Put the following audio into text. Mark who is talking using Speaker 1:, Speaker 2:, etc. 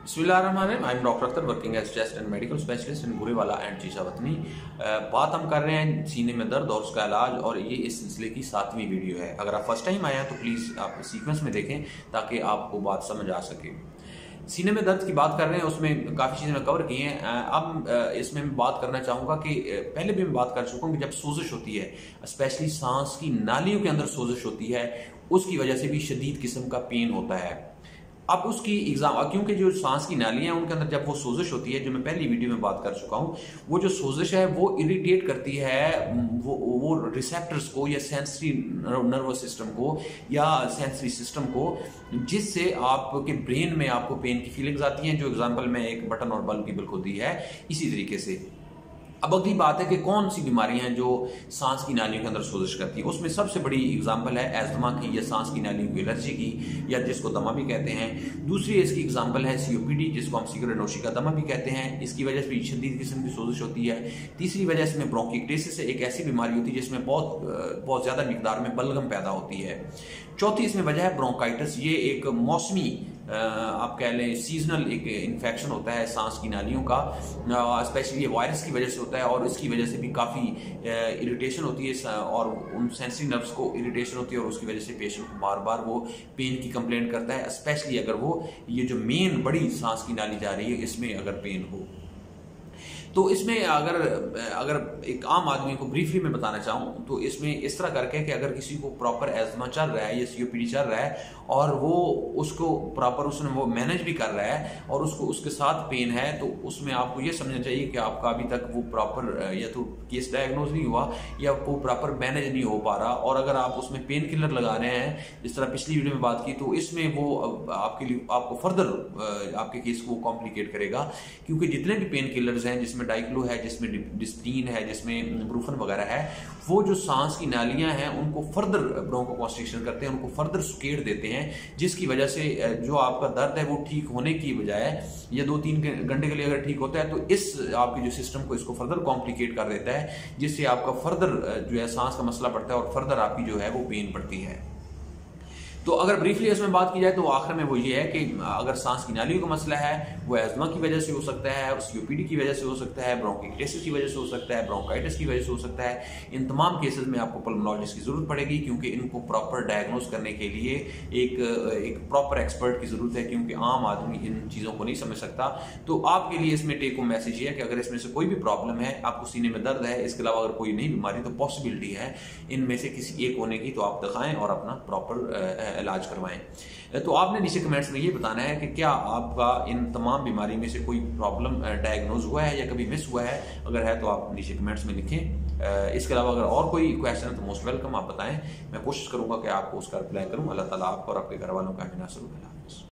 Speaker 1: बिस्मिल्लाहिर्रहमानिर्रहीम। I am doctor Akhtar working as chest and medical specialist in Burewala and Chichawatni. बात हम कर रहे हैं सीने में दर्द और उसका इलाज, और ये इस सिलसिले की 7वीं वीडियो है। अगर आप फर्स्ट टाइम आए हैं तो प्लीज़ आप सीक्वेंस में देखें ताकि आपको बात समझ आ सके। सीने में दर्द की बात कर रहे हैं, उसमें काफ़ी चीज़ें मैं कवर की हैं। अब इसमें मैं बात करना चाहूँगा कि पहले भी मैं बात कर चुका हूँ कि जब सोजिश होती है, स्पेशली सांस की नालियों के अंदर सोजिश होती है, उसकी वजह से भी शदीद किस्म का पेन होता है। अब उसकी एग्जाम, क्योंकि जो सांस की नालियां हैं उनके अंदर जब वो सोजिश होती है, जो मैं पहली वीडियो में बात कर चुका हूँ, वो जो सोजिश है वो इरिटेट करती है वो रिसेप्टर्स को या सेंसरी नर्वस सिस्टम को या सेंसरी सिस्टम को, जिससे आपके ब्रेन में आपको पेन की फीलिंग्स आती हैं, जो एग्जाम्पल में एक बटन और बल्ब की बिल्कुल दी है। इसी तरीके से अब अगली बात है कि कौन सी बीमारियां हैं जो सांस की नालियों के अंदर सोजिश करती है। उसमें सबसे बड़ी एग्जांपल है एस्थमा की या सांस की नालियों की एलर्जी की, या जिसको दमा भी कहते हैं। दूसरी इसकी एग्जांपल है सीओपीडी, जिसको हम सीक्रेट का दमा भी कहते हैं। इसकी वजह से शदीद किस्म की सोजिश होती है। तीसरी वजह इसमें ब्रोंकिक्टेसिस है, एक ऐसी बीमारी होती है जिसमें बहुत ज्यादा मिकदार में बलगम पैदा होती है। चौथी इसमें वजह है ब्रोंकाइटिस। ये एक मौसमी, आप कह लें सीजनल एक इन्फेक्शन होता है सांस की नालियों का, स्पेशली ये वायरस की वजह से होता है, और इसकी वजह से भी काफ़ी इरिटेशन होती है और उन सेंसरी नर्व्स को इरिटेशन होती है, और उसकी वजह से पेशेंट को बार बार वो पेन की कंप्लेंट करता है, स्पेशली अगर वो ये जो मेन बड़ी सांस की नाली जा रही है इसमें अगर पेन हो। तो इसमें अगर एक आम आदमी को ब्रीफली में बताना चाहूँ तो इसमें इस तरह करके कि अगर किसी को प्रॉपर एस्थमा चल रहा है या सीओपीडी चल रहा है और वो उसको प्रॉपर उसने वो मैनेज भी कर रहा है और उसको उसके साथ पेन है, तो उसमें आपको ये समझना चाहिए कि आपका अभी तक वो प्रॉपर या तो केस डायग्नोज नहीं हुआ या वो प्रॉपर मैनेज नहीं हो पा रहा। और अगर आप उसमें पेन किलर लगा रहे हैं, जिस तरह पिछली वीडियो में बात की, तो इसमें वो आपके लिए आपको फर्दर आपके केस को कॉम्प्लिकेट करेगा, क्योंकि जितने भी पेन किलर्स हैं, जिसमें डाइक्लो है, जिसमें डिस्टीन है, जिसमें ब्रूफन वगैरह है, वो जो सांस की नालियां हैं उनको फर्दर ब्रोंकोकॉन्स्ट्रिक्शन करते हैं, उनको फर्दर सुकेड़ देते हैं, जिसकी वजह से जो आपका दर्द है वो ठीक होने की बजाय या 2-3 घंटे के लिए अगर ठीक होता है तो इस आपके जो सिस्टम को इसको फर्दर कॉम्प्लिकेट कर देता है, जिससे आपका फर्दर जो है सांस का मसला बढ़ता है और फर्दर आपकी जो है वो पेन बढ़ती है। तो अगर ब्रीफली इसमें बात की जाए तो आखिर में वो ये है कि अगर सांस की नालियों का मसला है, वो एस्थमा की वजह से हो सकता है, और सीओपीडी की वजह से हो सकता है, ब्रोंकिक्टेसिस की वजह से हो सकता है, ब्रोंकाइटिस की वजह से हो सकता है। इन तमाम केसेस में आपको पल्मोनोलॉजिस्ट की जरूरत पड़ेगी, क्योंकि इनको प्रॉपर डायग्नोज करने के लिए एक प्रॉपर एक्सपर्ट की जरूरत है, क्योंकि आम आदमी इन चीज़ों को नहीं समझ सकता। तो आपके लिए इसमें टेक होम मैसेज ये है कि अगर इसमें से कोई भी प्रॉब्लम है, आपको सीने में दर्द है, इसके अलावा अगर कोई नई बीमारी, तो पॉसिबिलिटी है इनमें से किसी एक होने की, तो आप दिखाएं और अपना प्रॉपर इलाज करवाएं। तो आपने नीचे कमेंट्स में ये बताना है कि क्या आपका इन तमाम बीमारी में से कोई प्रॉब्लम डायग्नोज हुआ है या कभी मिस हुआ है। अगर है तो आप नीचे कमेंट्स में लिखें। इसके अलावा अगर और कोई क्वेश्चन है तो मोस्ट वेलकम, आप बताएं, मैं कोशिश करूंगा कि आपको उसका रिप्लाई करूं। अल्लाह ताला आपको और आपके घर वालों का हमेशा